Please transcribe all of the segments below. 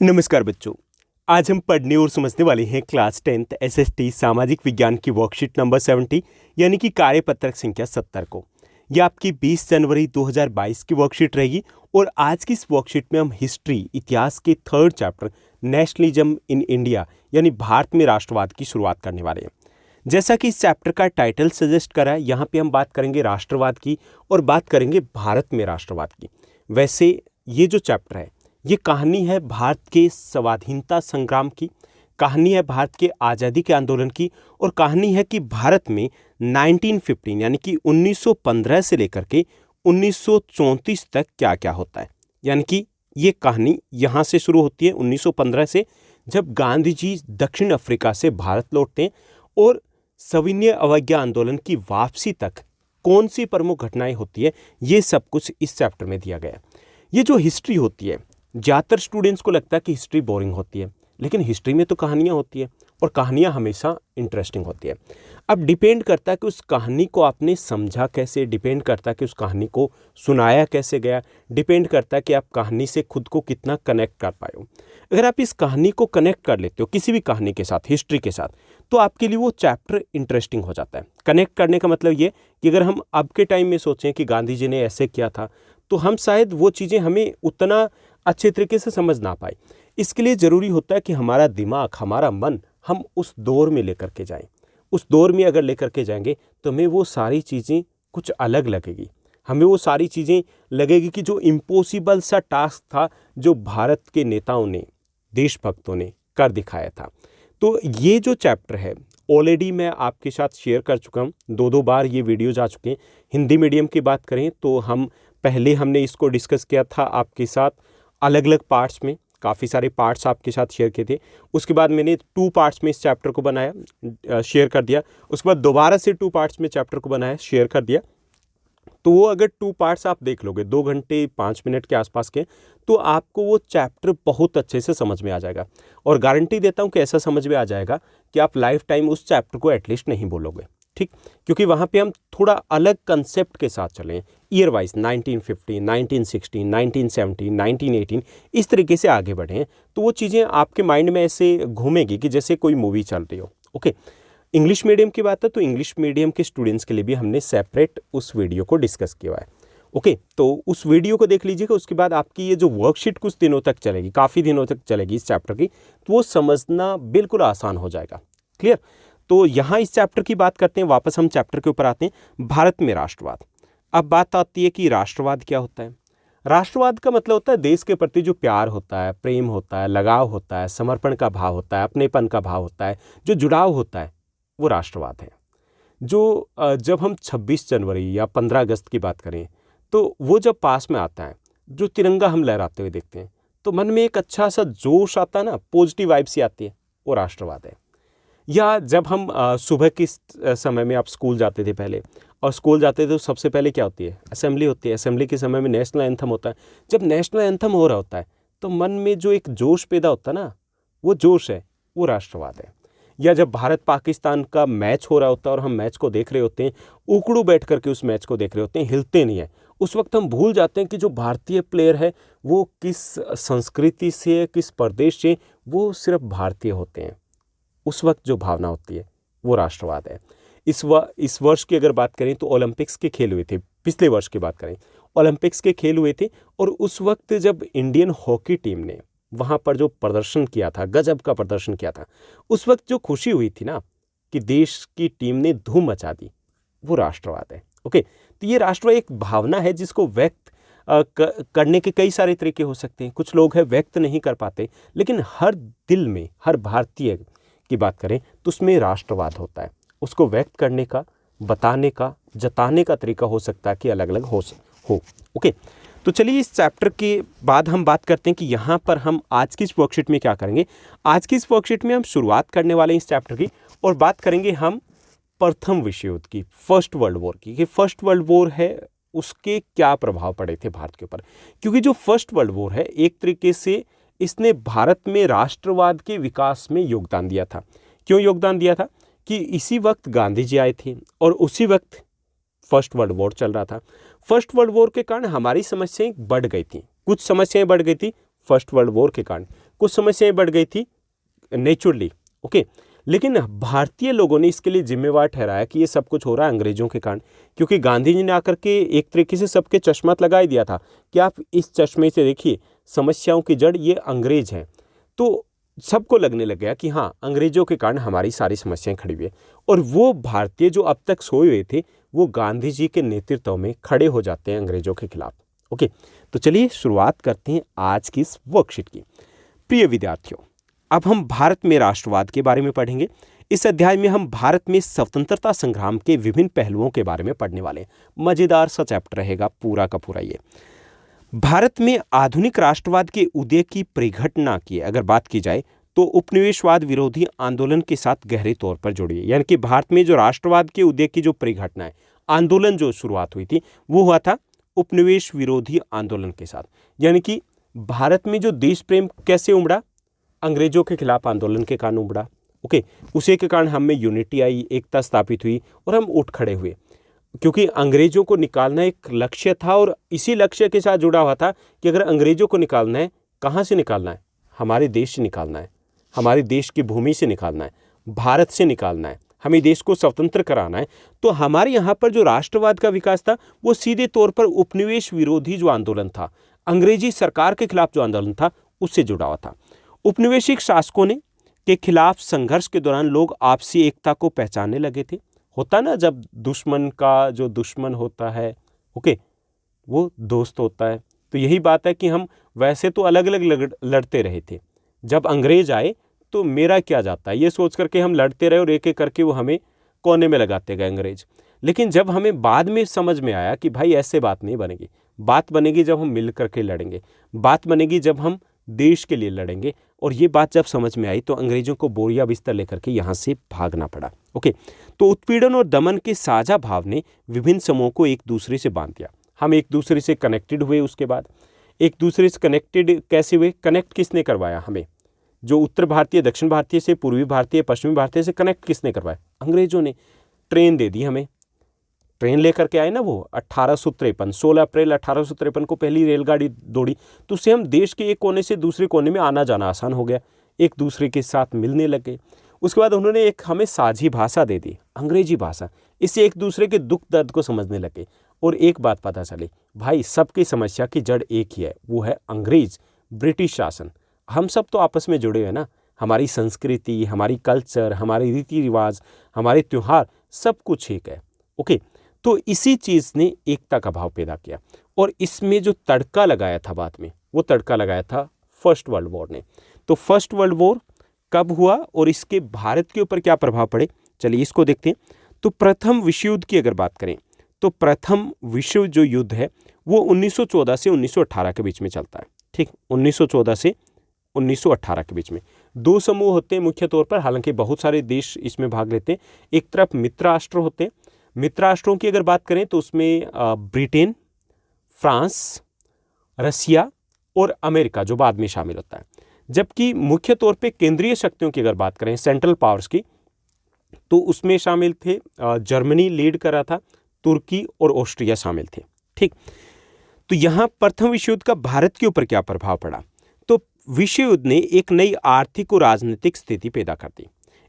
नमस्कार बच्चों। आज हम पढ़ने और समझने वाले हैं क्लास 10th एसएसटी सामाजिक विज्ञान की वर्कशीट नंबर 70 यानी कि कार्यपत्रक संख्या 70 को। यह आपकी 20 जनवरी 2022 की वर्कशीट रहेगी और आज की इस वर्कशीट में हम हिस्ट्री इतिहास के third chapter nationalism in India यानी भारत में राष्ट्रवाद की शुरुआत करने वाले हैं। जैसा कि इस चैप्टर का टाइटल सजेस्ट करा है, यहाँ पे हम बात करेंगे राष्ट्रवाद की और बात करेंगे भारत में राष्ट्रवाद की। वैसे ये जो चैप्टर है ये कहानी है भारत के स्वाधीनता संग्राम की, कहानी है भारत के आज़ादी के आंदोलन की और कहानी है कि भारत में 1915 यानी कि 1915 से लेकर के 1934 तक क्या क्या होता है। यानी कि ये कहानी यहाँ से शुरू होती है 1915 से, जब गांधी जी दक्षिण अफ्रीका से भारत लौटते हैं और सविनय अवज्ञा आंदोलन की वापसी तक कौन सी प्रमुख घटनाएं होती है, ये सब कुछ इस चैप्टर में दिया गया है। ये जो हिस्ट्री होती है, ज़्यादातर स्टूडेंट्स को लगता है कि हिस्ट्री बोरिंग होती है, लेकिन हिस्ट्री में तो कहानियाँ होती है और कहानियाँ हमेशा इंटरेस्टिंग होती है। अब डिपेंड करता है कि उस कहानी को आपने समझा कैसे, डिपेंड करता है कि उस कहानी को सुनाया कैसे गया, डिपेंड करता है कि आप कहानी से खुद को कितना कनेक्ट कर पाए हो। अगर आप इस कहानी को कनेक्ट कर लेते हो किसी भी कहानी के साथ, हिस्ट्री के साथ, तो आपके लिए वो चैप्टर इंटरेस्टिंग हो जाता है। कनेक्ट करने का मतलब ये कि अगर हम अब के टाइम में सोचें कि गांधी जी ने ऐसे किया था, तो हम शायद वो चीज़ें हमें उतना अच्छे तरीके से समझ ना पाए। इसके लिए ज़रूरी होता है कि हमारा दिमाग, हमारा मन हम उस दौर में लेकर के जाएं। उस दौर में अगर लेकर के जाएंगे तो हमें वो सारी चीज़ें कुछ अलग लगेगी। हमें वो सारी चीज़ें लगेगी कि जो इम्पॉसिबल सा टास्क था, जो भारत के नेताओं ने, देशभक्तों ने कर दिखाया था। तो ये जो चैप्टर है ऑलरेडी मैं आपके साथ शेयर कर चुका हूँ, दो बार ये वीडियोज आ चुके हैं। हिंदी मीडियम की बात करें तो हमने इसको डिस्कस किया था आपके साथ अलग अलग पार्ट्स में, काफ़ी सारे पार्ट्स आपके साथ शेयर किए थे। उसके बाद मैंने 2 पार्ट्स में इस चैप्टर को बनाया, शेयर कर दिया। उसके बाद दोबारा से 2 पार्ट्स में चैप्टर को बनाया, शेयर कर दिया। तो वो अगर 2 पार्ट्स आप देख लोगे 2 घंटे 5 मिनट के आसपास के, तो आपको वो चैप्टर बहुत अच्छे से समझ में आ जाएगा। और गारंटी देता हूँ कि ऐसा समझ में आ जाएगा कि आप लाइफ टाइम उस चैप्टर को एटलीस्ट नहीं बोलोगे, ठीक। क्योंकि वहाँ पे हम थोड़ा अलग कंसेप्ट के साथ चलें, ईयर वाइज 1950, 1960, 1970, 1918, इस तरीके से आगे बढ़ें, तो वो चीज़ें आपके माइंड में ऐसे घूमेगी कि जैसे कोई मूवी चल रही हो। ओके, इंग्लिश मीडियम की बात है तो इंग्लिश मीडियम के स्टूडेंट्स के लिए भी हमने सेपरेट उस वीडियो को डिस्कस किया है। ओके, तो उस वीडियो को देख लीजिएगा। उसके बाद आपकी ये जो वर्कशीट कुछ दिनों तक चलेगी, काफ़ी दिनों तक चलेगी इस चैप्टर की, तो वो समझना बिल्कुल आसान हो जाएगा। क्लियर। तो यहाँ इस चैप्टर की बात करते हैं, वापस हम चैप्टर के ऊपर आते हैं, भारत में राष्ट्रवाद। अब बात आती है कि राष्ट्रवाद क्या होता है। राष्ट्रवाद का मतलब होता है देश के प्रति जो प्यार होता है, प्रेम होता है, लगाव होता है, समर्पण का भाव होता है, अपनेपन का भाव होता है, जो जुड़ाव होता है, वो राष्ट्रवाद है। जो जब हम 26 जनवरी या 15 अगस्त की बात करें, तो वो जब पास में आता है, जो तिरंगा हम लहराते हुए देखते हैं, तो मन में एक अच्छा सा जोश आता है ना, पॉजिटिव वाइब सी आती है, वो राष्ट्रवाद है। या जब हम सुबह के समय में आप स्कूल जाते थे पहले, और स्कूल जाते थे तो सबसे पहले क्या होती है, असेंबली होती है। असेंबली के समय में नेशनल एंथम होता है। जब नेशनल एंथम हो रहा होता है तो मन में जो एक जोश पैदा होता है ना, वो जोश है, वो राष्ट्रवाद है। या जब भारत पाकिस्तान का मैच हो रहा होता है और हम मैच को देख रहे होते हैं, उकड़ू बैठ करके उस मैच को देख रहे होते हैं, हिलते नहीं हैं, उस वक्त हम भूल जाते हैं कि जो भारतीय प्लेयर है वो किस संस्कृति से, किस प्रदेश से, वो सिर्फ भारतीय होते हैं। उस वक्त जो भावना होती है वो राष्ट्रवाद है। इस वर्ष की अगर बात करें तो ओलंपिक्स के खेल हुए थे, पिछले वर्ष की बात करें, ओलंपिक्स के खेल हुए थे, और उस वक्त जब इंडियन हॉकी टीम ने वहाँ पर जो प्रदर्शन किया था, गजब का प्रदर्शन किया था, उस वक्त जो खुशी हुई थी ना कि देश की टीम ने धूम मचा दी, वो राष्ट्रवाद है। ओके, तो ये राष्ट्रवाद एक भावना है जिसको व्यक्त करने के कई सारे तरीके हो सकते हैं। कुछ लोग हैं व्यक्त नहीं कर पाते, लेकिन हर दिल में, हर भारतीय की बात करें तो उसमें राष्ट्रवाद होता है। उसको व्यक्त करने का, बताने का, जताने का तरीका हो सकता है कि अलग अलग हो। ओके, तो चलिए इस चैप्टर के बाद हम बात करते हैं कि यहाँ पर हम आज की इस वर्कशीट में क्या करेंगे। आज की इस वर्कशीट में हम शुरुआत करने वाले हैं इस चैप्टर की, और बात करेंगे हम प्रथम विश्व युद्ध की, फर्स्ट वर्ल्ड वॉर की। कि फर्स्ट वर्ल्ड वॉर है, उसके क्या प्रभाव पड़े थे भारत के ऊपर। क्योंकि जो फर्स्ट वर्ल्ड वॉर है, एक तरीके से इसने भारत में राष्ट्रवाद के विकास में योगदान दिया था। क्यों योगदान दिया था? कि इसी वक्त गांधी जी आए थे और उसी वक्त फर्स्ट वर्ल्ड वॉर चल रहा था। फर्स्ट वर्ल्ड वॉर के कारण हमारी समस्याएं बढ़ गई थी, कुछ समस्याएं बढ़ गई थी फर्स्ट वर्ल्ड वॉर के कारण। कुछ समस्याएं बढ़ गई थी नेचुरली। ओके, लेकिन भारतीय लोगों ने इसके लिए जिम्मेवार ठहराया कि ये सब कुछ हो रहा है अंग्रेजों के कारण, क्योंकि गांधी जी ने आकर के एक तरीके से सबके चश्मा लगा ही दिया था कि आप इस चश्मे से देखिए, समस्याओं की जड़ ये अंग्रेज हैं। तो सबको लगने लग गया कि हाँ, अंग्रेजों के कारण हमारी सारी समस्याएं खड़ी हुई है। और वो भारतीय जो अब तक सोए हुए थे, वो गांधी जी के नेतृत्व में खड़े हो जाते हैं अंग्रेजों के खिलाफ। ओके, तो चलिए शुरुआत करते हैं आज की इस वर्कशीट की। प्रिय विद्यार्थियों, अब हम भारत में राष्ट्रवाद के बारे में पढ़ेंगे। इस अध्याय में हम भारत में स्वतंत्रता संग्राम के विभिन्न पहलुओं के बारे में पढ़ने वाले हैं। मजेदार सा चैप्टर रहेगा पूरा का पूरा ये। भारत में आधुनिक राष्ट्रवाद के उदय की परिघटना की अगर बात की जाए तो उपनिवेशवाद विरोधी आंदोलन के साथ गहरे तौर पर जुड़ी है। यानी कि भारत में जो राष्ट्रवाद के उदय की जो परिघटना है, आंदोलन जो शुरुआत हुई थी, वो हुआ था उपनिवेश विरोधी आंदोलन के साथ। यानी कि भारत में जो देश प्रेम कैसे उमड़ा, अंग्रेजों के खिलाफ आंदोलन के कारण उमड़ा। ओके, उसी के कारण हम में यूनिटी आई, एकता स्थापित हुई और हम उठ खड़े हुए, क्योंकि अंग्रेजों को निकालना एक लक्ष्य था। और इसी लक्ष्य के साथ जुड़ा हुआ था कि अगर अंग्रेजों को निकालना है, कहाँ से निकालना है? हमारे देश से निकालना है, हमारे देश की भूमि से निकालना है, भारत से निकालना है, हमें देश को स्वतंत्र कराना है। तो हमारे यहाँ पर जो राष्ट्रवाद का विकास था, वो सीधे तौर पर उपनिवेश विरोधी जो आंदोलन था, अंग्रेजी सरकार के खिलाफ जो आंदोलन था, उससे जुड़ा हुआ था। उपनिवेशिक शासकों ने के खिलाफ संघर्ष के दौरान लोग आपसी एकता को पहचानने लगे थे। होता ना, जब दुश्मन का जो दुश्मन होता है, ओके, वो दोस्त होता है। तो यही बात है कि हम वैसे तो अलग अलग लड़ते रहे थे, जब अंग्रेज आए तो मेरा क्या जाता है, ये सोच करके हम लड़ते रहे और एक एक करके वो हमें कोने में लगाते गए अंग्रेज। लेकिन जब हमें बाद में समझ में आया कि भाई ऐसे बात नहीं बनेगी, बात बनेगी जब हम मिल करके लड़ेंगे, बात बनेगी जब हम देश के लिए लड़ेंगे। और ये बात जब समझ में आई तो अंग्रेजों को बोरिया बिस्तर लेकर के यहाँ से भागना पड़ा। ओके, तो उत्पीड़न और दमन के साझा भाव ने विभिन्न समूहों को एक दूसरे से बांध दिया। हम एक दूसरे से कनेक्टेड हुए। उसके बाद एक दूसरे से कनेक्टेड कैसे हुए? कनेक्ट किसने करवाया हमें? जो उत्तर भारतीय, दक्षिण भारतीय से पूर्वी भारतीय, पश्चिमी भारतीय से कनेक्ट किसने करवाया? अंग्रेजों ने। ट्रेन दे दी हमें, ट्रेन लेकर के आए ना वो 1853, 16 अप्रैल 1853 को पहली रेलगाड़ी दौड़ी। तो उससे हम देश के एक कोने से दूसरे कोने में आना जाना आसान हो गया, एक दूसरे के साथ मिलने लगे। उसके बाद उन्होंने एक हमें साझी भाषा दे दी, अंग्रेजी भाषा। इससे एक दूसरे के दुख दर्द को समझने लगे। और एक बात पता चली, भाई सबकी समस्या की जड़ एक ही है, वो है अंग्रेज, ब्रिटिश शासन। हम सब तो आपस में जुड़े हुए ना, हमारी संस्कृति, हमारी कल्चर, हमारे रीति रिवाज, हमारे त्यौहार, सब कुछ एक है। ओके, तो इसी चीज़ ने एकता का भाव पैदा किया। और इसमें जो तड़का लगाया था बाद में, वो तड़का लगाया था फर्स्ट वर्ल्ड वॉर ने। तो फर्स्ट वर्ल्ड वॉर कब हुआ और इसके भारत के ऊपर क्या प्रभाव पड़े, चलिए इसको देखते हैं। तो प्रथम विश्व युद्ध की अगर बात करें तो प्रथम विश्व जो युद्ध है वो 1914 से 1918 के बीच में चलता है। ठीक, 1914 से 1918 के बीच में दो समूह होते हैं मुख्य तौर पर, हालांकि बहुत सारे देश इसमें भाग लेते हैं। एक तरफ मित्र राष्ट्र होते हैं। मित्र राष्ट्रों की अगर बात करें तो उसमें ब्रिटेन, फ्रांस, रसिया और अमेरिका जो बाद में शामिल होता है। जबकि मुख्य तौर पे केंद्रीय शक्तियों की अगर बात करें, सेंट्रल पावर्स की, तो उसमें शामिल थे जर्मनी लीड कर रहा था, तुर्की और ऑस्ट्रिया शामिल थे। ठीक, तो यहाँ प्रथम विश्व युद्ध का भारत के ऊपर क्या प्रभाव पड़ा? तो विश्व युद्ध ने एक नई आर्थिक और राजनीतिक स्थिति पैदा कर दी।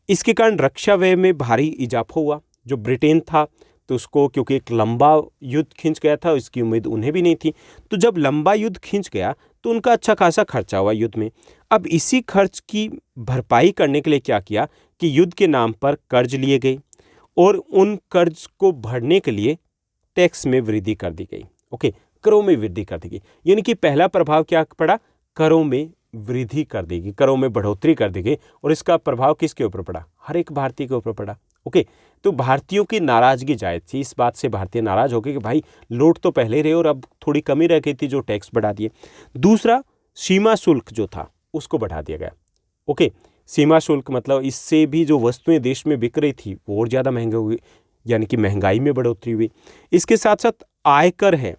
इसके कारण रक्षा व्यय में भारी इजाफा हुआ। जो ब्रिटेन था तो उसको, क्योंकि एक लंबा युद्ध खिंच गया था, इसकी उम्मीद उन्हें भी नहीं थी। तो जब लंबा युद्ध खिंच गया तो उनका अच्छा खासा खर्चा हुआ युद्ध में। अब इसी खर्च की भरपाई करने के लिए क्या किया कि युद्ध के नाम पर कर्ज लिए गए और उन कर्ज को भरने के लिए टैक्स में वृद्धि कर दी गई। ओके, करों में वृद्धि कर दी गई। यानी कि पहला प्रभाव क्या पड़ा? करों में वृद्धि कर दी गई, करों में बढ़ोतरी कर दी गई। और इसका प्रभाव किसके ऊपर पड़ा? हर एक भारतीय के ऊपर पड़ा। ओके, तो भारतीयों की नाराजगी जायज थी। इस बात से भारतीय नाराज हो गए कि भाई लूट तो पहले रहे और अब थोड़ी कमी रह गई थी जो टैक्स बढ़ा दिए। दूसरा, सीमा शुल्क जो था उसको बढ़ा दिया गया। ओके, सीमा शुल्क मतलब इससे भी जो वस्तुएं देश में बिक रही थी वो और ज़्यादा महंगे हुई, यानी कि महंगाई में बढ़ोतरी हुई। इसके साथ साथ आयकर है,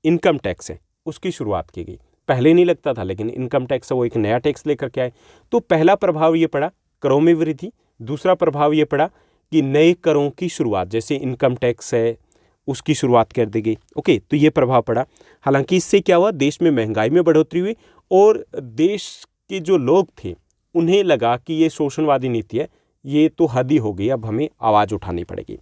इनकम टैक्स है, उसकी शुरुआत की गई। पहले नहीं लगता था, लेकिन इनकम टैक्स है वो एक नया टैक्स लेकर के आए। तो पहला प्रभाव ये पड़ा करों में वृद्धि। दूसरा प्रभाव ये पड़ा कि नए करों की शुरुआत, जैसे इनकम टैक्स है उसकी शुरुआत कर दी गई। ओके, तो ये प्रभाव पड़ा। हालांकि इससे क्या हुआ, देश में महंगाई में बढ़ोतरी हुई और देश के जो लोग थे उन्हें लगा कि ये शोषणवादी नीति है, ये तो हद ही हो गई, अब हमें आवाज़ उठानी पड़ेगी।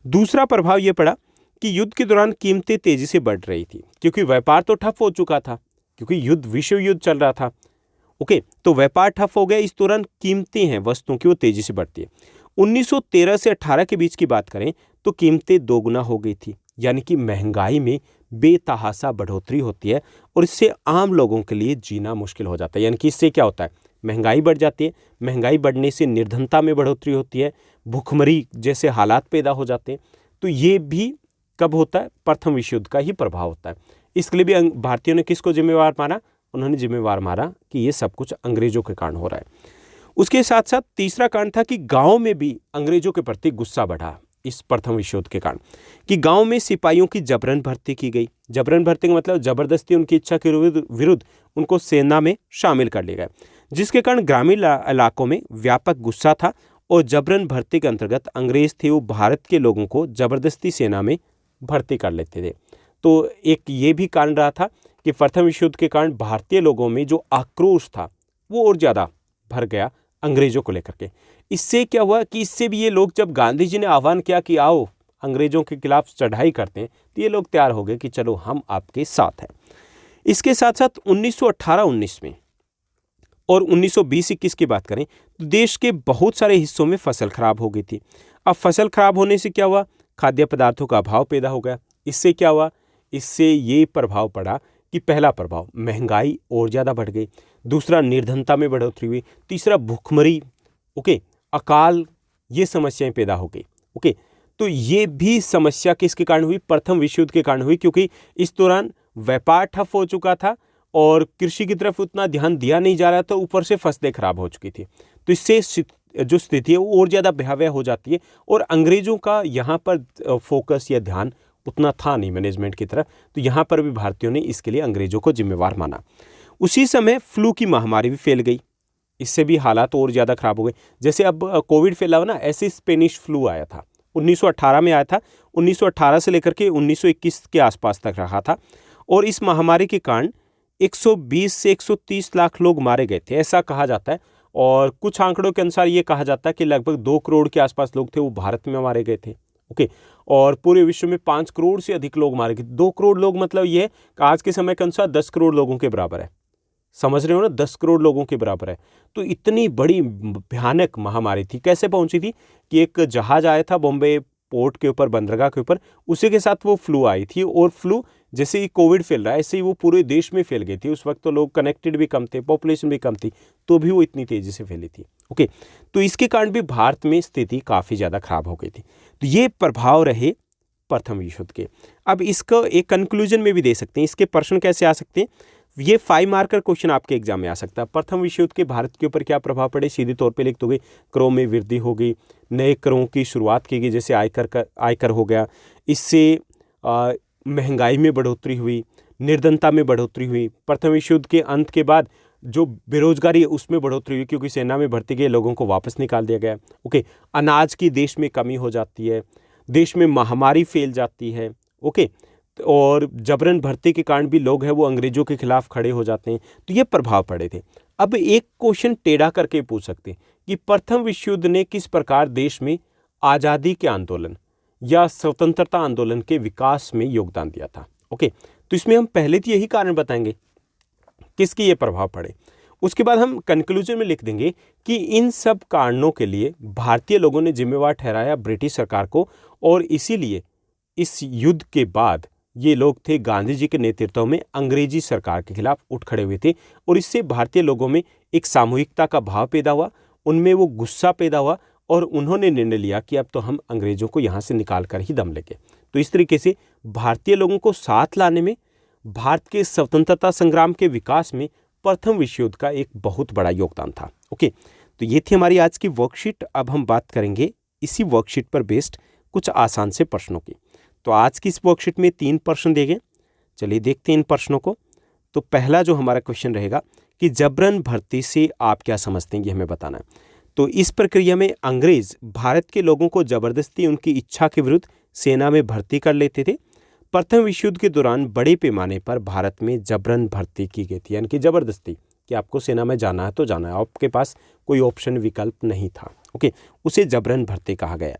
दूसरा प्रभाव ये पड़ा कि युद्ध के दौरान कीमतें तेजी से बढ़ रही थी, क्योंकि व्यापार तो ठप हो चुका था, क्योंकि विश्व युद्ध चल रहा था। ओके, तो व्यापार ठप हो गया, इस दौरान कीमतें हैं वस्तुओं की वो तेजी से बढ़ती है। 1913 से 18 के बीच की बात करें तो कीमतें दोगुना हो गई थी, यानी कि महंगाई में बेतहासा बढ़ोतरी होती है और इससे आम लोगों के लिए जीना मुश्किल हो जाता है। यानी कि इससे क्या होता है, महंगाई बढ़ जाती है, महंगाई बढ़ने से निर्धनता में बढ़ोतरी होती है, भुखमरी जैसे हालात पैदा हो जाते हैं। तो ये भी कब होता है, प्रथम विश्व युद्ध का ही प्रभाव होता है। इसके लिए भी भारतीयों ने किसको जिम्मेवार माना, उन्होंने जिम्मेवार माना कि ये सब कुछ अंग्रेजों के कारण हो रहा है। उसके साथ साथ तीसरा कारण था कि गांव में भी अंग्रेजों के प्रति गुस्सा बढ़ा इस प्रथम विश्व युद्ध के कारण, कि गांव में सिपाहियों की जबरन भर्ती की गई। जबरन भर्ती का मतलब जबरदस्ती उनकी इच्छा के विरुद्ध उनको सेना में शामिल कर लिया गया, जिसके कारण ग्रामीण इलाकों में व्यापक गुस्सा था और जबरन भर्ती के अंतर्गत अंग्रेज थे वो भारत के लोगों को जबरदस्ती सेना में भर्ती कर लेते थे। तो एक ये भी कारण रहा था कि प्रथम विश्व युद्ध के कारण भारतीय लोगों में जो आक्रोश था वो और ज़्यादा भर गया अंग्रेजों को लेकर के। इससे क्या हुआ कि इससे भी ये लोग, जब गांधी जी ने आह्वान किया कि आओ अंग्रेजों के खिलाफ चढ़ाई करते हैं, तो ये लोग तैयार हो गए कि चलो हम आपके साथ हैं। इसके साथ साथ 1918-19 में और 1920-21 की बात करें तो देश के बहुत सारे हिस्सों में फसल खराब हो गई थी। अब फसल खराब होने से क्या हुआ, खाद्य पदार्थों का अभाव पैदा हो गया। इससे क्या हुआ, इससे ये प्रभाव पड़ा कि पहला प्रभाव महंगाई और ज़्यादा बढ़ गई, दूसरा निर्धनता में बढ़ोतरी हुई, तीसरा भुखमरी, ओके, अकाल, ये समस्याएं पैदा हो गई। ओके, तो ये भी समस्या किसके कारण हुई, प्रथम विश्व युद्ध के कारण हुई, क्योंकि इस दौरान व्यापार ठप हो चुका था और कृषि की तरफ उतना ध्यान दिया नहीं जा रहा था, ऊपर से फसलें खराब हो चुकी थी। तो इससे जो स्थिति है वो और ज़्यादा भयावह हो जाती है और अंग्रेजों का यहाँ पर फोकस या ध्यान उतना था नहीं मैनेजमेंट की तरफ, तो यहाँ पर भी भारतीयों ने इसके लिए अंग्रेजों को जिम्मेवार माना। उसी समय फ्लू की महामारी भी फैल गई, इससे भी हालात और ज़्यादा खराब हो गए। जैसे अब कोविड फैला हुआ ना, ऐसे स्पेनिश फ्लू आया था, 1918 में आया था, 1918 से लेकर के 1921 के आसपास तक रहा था और इस महामारी के कारण 120 से 130 लाख लोग मारे गए थे, ऐसा कहा जाता है। और कुछ आंकड़ों के अनुसार ये कहा जाता है कि लगभग 2 करोड़ के आसपास लोग थे वो भारत में मारे गए थे। ओके, और पूरे विश्व में 5 करोड़ से अधिक लोग मारे गए। 2 करोड़ लोग मतलब ये कि आज के समय के अनुसार 10 करोड़ लोगों के बराबर है। समझ रहे हो ना, 10 करोड़ लोगों के बराबर है। तो इतनी बड़ी भयानक महामारी थी। कैसे पहुंची थी कि एक जहाज आया था बॉम्बे पोर्ट के ऊपर, बंदरगाह के ऊपर, उसी के साथ वो फ्लू आई थी और फ्लू जैसे ही कोविड फैल रहा है ऐसे ही वो पूरे देश में फैल गई थी। उस वक्त तो लोग कनेक्टेड भी कम थे, पॉपुलेशन भी कम थी, तो भी वो इतनी तेजी से फैली थी। ओके, तो इसके कारण भी भारत में स्थिति काफ़ी ज़्यादा खराब हो गई थी। तो ये प्रभाव रहे प्रथम विश्व युद्ध के। अब इसको एक कंक्लूजन में भी दे सकते हैं, इसके प्रश्न कैसे आ सकते हैं, ये 5 मार्कर क्वेश्चन आपके एग्जाम में आ सकता है। प्रथम विश्व युद्ध के भारत के ऊपर क्या प्रभाव पड़े, सीधे तौर पे लिख दोगे, करों में वृद्धि हो गई, नए करों की शुरुआत की गई, जैसे आयकर हो गया, इससे महंगाई में बढ़ोतरी हुई, निर्धनता में बढ़ोतरी हुई। प्रथम विश्व युद्ध के अंत के बाद जो बेरोजगारी है उसमें बढ़ोतरी हुई, क्योंकि सेना में भर्ती गए लोगों को वापस निकाल दिया गया। ओके, अनाज की देश में कमी हो जाती है, देश में महामारी फैल जाती है। ओके, और जबरन भर्ती के कारण भी लोग हैं वो अंग्रेजों के खिलाफ खड़े हो जाते हैं। तो ये प्रभाव पड़े थे। अब एक क्वेश्चन टेढ़ा करके पूछ सकते हैं कि प्रथम विश्व युद्ध ने किस प्रकार देश में आज़ादी के आंदोलन या स्वतंत्रता आंदोलन के विकास में योगदान दिया था। ओके, तो इसमें हम पहले तो यही कारण बताएंगे किसके ये प्रभाव पड़े, उसके बाद हम कंक्लूजन में लिख देंगे कि इन सब कारणों के लिए भारतीय लोगों ने जिम्मेवार ठहराया ब्रिटिश सरकार को, और इसीलिए इस युद्ध के बाद ये लोग थे गांधी जी के नेतृत्व में अंग्रेजी सरकार के खिलाफ उठ खड़े हुए थे, और इससे भारतीय लोगों में एक सामूहिकता का भाव पैदा हुआ, उनमें वो गुस्सा पैदा हुआ और उन्होंने निर्णय लिया कि अब तो हम अंग्रेजों को यहाँ से निकाल कर ही दम लेंगे। तो इस तरीके से भारतीय लोगों को साथ लाने में, भारत के स्वतंत्रता संग्राम के विकास में प्रथम विश्व युद्ध का एक बहुत बड़ा योगदान था। ओके, तो ये थी हमारी आज की वर्कशीट। अब हम बात करेंगे इसी वर्कशीट पर बेस्ड कुछ आसान से प्रश्नों की। तो आज की इस वर्कशीट में 3 प्रश्न दिए गए, चलिए देखते हैं इन प्रश्नों को। तो पहला जो हमारा क्वेश्चन रहेगा कि जबरन भर्ती से आप क्या समझते हैं, ये हमें बताना है। तो इस प्रक्रिया में अंग्रेज भारत के लोगों को जबरदस्ती उनकी इच्छा के विरुद्ध सेना में भर्ती कर लेते थे। प्रथम विश्व युद्ध के दौरान बड़े पैमाने पर भारत में जबरन भर्ती की गई थी, यानी कि जबरदस्ती कि आपको सेना में जाना है तो जाना है, आपके पास कोई ऑप्शन विकल्प नहीं था। ओके, उसे जबरन भर्ती कहा गया।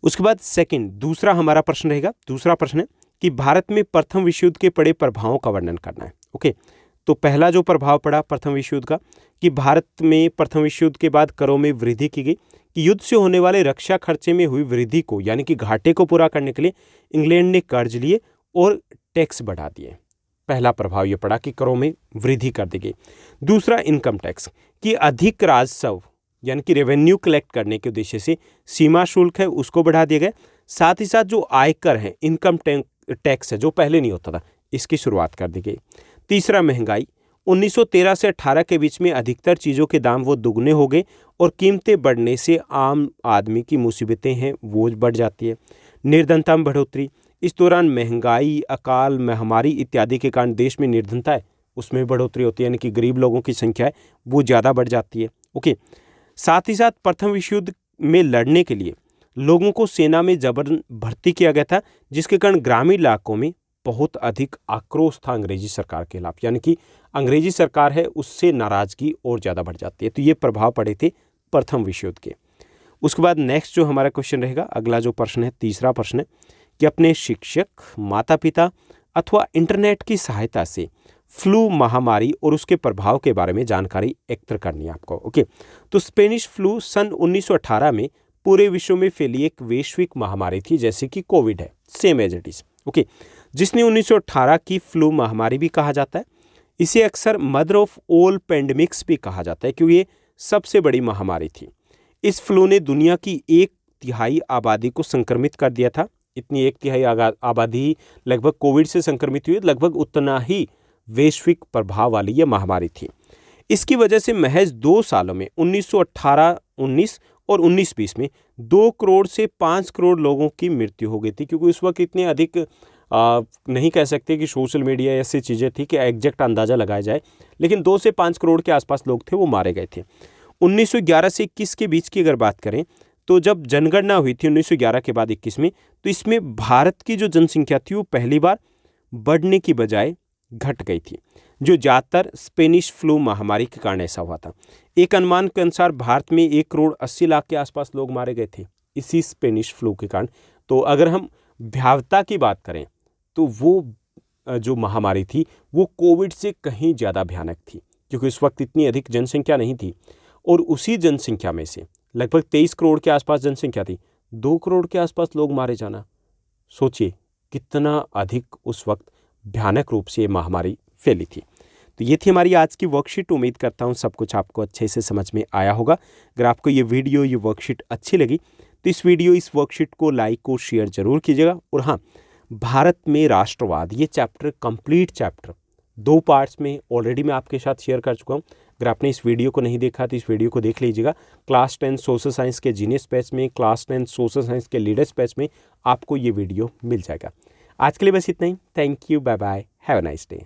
उसके बाद सेकंड दूसरा हमारा प्रश्न रहेगा, दूसरा प्रश्न है कि भारत में प्रथम विश्व युद्ध के पड़े प्रभावों का वर्णन करना है। ओके, तो पहला जो प्रभाव पड़ा प्रथम विश्व युद्ध का कि भारत में प्रथम विश्व युद्ध के बाद करों में वृद्धि की गई, कि युद्ध से होने वाले रक्षा खर्चे में हुई वृद्धि को यानी कि घाटे को पूरा करने के लिए इंग्लैंड ने कर्ज लिए और टैक्स बढ़ा दिए। पहला प्रभाव यह पड़ा कि करों में वृद्धि कर दी गई। दूसरा इनकम टैक्स कि अधिक राजस्व यानी कि रेवेन्यू कलेक्ट करने के उद्देश्य से सीमा शुल्क है उसको बढ़ा दिया गया। साथ ही साथ जो आयकर है, इनकम टैक्स है जो पहले नहीं होता था, इसकी शुरुआत कर दी गई। तीसरा महंगाई, 1913 से 18 के बीच में अधिकतर चीज़ों के दाम वो दुगने हो गए और कीमतें बढ़ने से आम आदमी की मुसीबतें हैं वो बढ़ जाती है। निर्धनता में बढ़ोतरी, इस दौरान महंगाई, अकाल, महामारी इत्यादि के कारण देश में निर्धनता है उसमें बढ़ोतरी होती है, यानी कि गरीब लोगों की संख्या है वो ज़्यादा बढ़ जाती है। ओके, साथ ही साथ प्रथम विश्व युद्ध में लड़ने के लिए लोगों को सेना में जबरन भर्ती किया गया था, जिसके कारण ग्रामीण इलाकों में बहुत अधिक आक्रोश था अंग्रेजी सरकार के खिलाफ, यानी कि अंग्रेजी सरकार है उससे नाराजगी और ज़्यादा बढ़ जाती है। तो ये प्रभाव पड़े थे प्रथम विश्व युद्ध के। उसके बाद नेक्स्ट जो हमारा क्वेश्चन रहेगा, अगला जो प्रश्न है, तीसरा प्रश्न है कि अपने शिक्षक, माता पिता अथवा इंटरनेट की सहायता से फ्लू महामारी और उसके प्रभाव के बारे में जानकारी एकत्र करनी है आपको। ओके, तो स्पेनिश फ्लू सन 1918 में पूरे विश्व में फैली एक वैश्विक महामारी थी, जैसे कि कोविड है, same as it is. Okay, जिसने 1918 की फ्लू महामारी भी कहा जाता है। इसे अक्सर मदर ऑफ ऑल पेंडेमिक्स भी कहा जाता है क्योंकि ये सबसे बड़ी महामारी थी। इस फ्लू ने दुनिया की 1/3 आबादी को संक्रमित कर दिया था। इतनी 1/3 आबादी लगभग कोविड से संक्रमित हुई, लगभग उतना ही वैश्विक प्रभाव वाली यह महामारी थी। इसकी वजह से महज 2 सालों में 1918-19 और 19-20 में 2 करोड़ से 5 करोड़ लोगों की मृत्यु हो गई थी, क्योंकि उस वक्त इतने अधिक नहीं कह सकते कि सोशल मीडिया ऐसी चीज़ें थी कि एग्जैक्ट अंदाज़ा लगाया जाए, लेकिन 2 से 5 करोड़ के आसपास लोग थे वो मारे गए थे। 1911 से 21 के बीच की अगर बात करें तो जब जनगणना हुई थी 1911 के बाद 21 में, तो इसमें भारत की जो जनसंख्या थी वो पहली बार बढ़ने की बजाय घट गई थी, जो ज़्यादातर स्पेनिश फ्लू महामारी के कारण ऐसा हुआ था। एक अनुमान के अनुसार भारत में 1 करोड़ 80 लाख के आसपास लोग मारे गए थे इसी स्पेनिश फ्लू के कारण। तो अगर हम भयावहता की बात करें तो वो जो महामारी थी वो कोविड से कहीं ज़्यादा भयानक थी, क्योंकि उस वक्त इतनी अधिक जनसंख्या नहीं थी और उसी जनसंख्या में से लगभग 23 करोड़ के आसपास जनसंख्या थी, 2 करोड़ के आसपास लोग मारे जाना, सोचिए कितना अधिक उस वक्त भयानक रूप से ये महामारी फैली थी। तो ये थी हमारी आज की वर्कशीट। उम्मीद करता हूँ सब कुछ आपको अच्छे से समझ में आया होगा। अगर आपको ये वीडियो, ये वर्कशीट अच्छी लगी तो इस वर्कशीट को लाइक और शेयर जरूर कीजिएगा। और हाँ, भारत में राष्ट्रवाद ये चैप्टर, कंप्लीट चैप्टर 2 पार्ट्स में ऑलरेडी मैं आपके साथ शेयर कर चुका हूँ। अगर आपने इस वीडियो को नहीं देखा तो इस वीडियो को देख लीजिएगा। क्लास 10 सोशल साइंस के जीनियस बैच में, क्लास 10 सोशल साइंस के लीडर्स बैच में आपको ये वीडियो मिल जाएगा। आज के लिए बस इतना ही। Thank you, bye bye, have a nice day.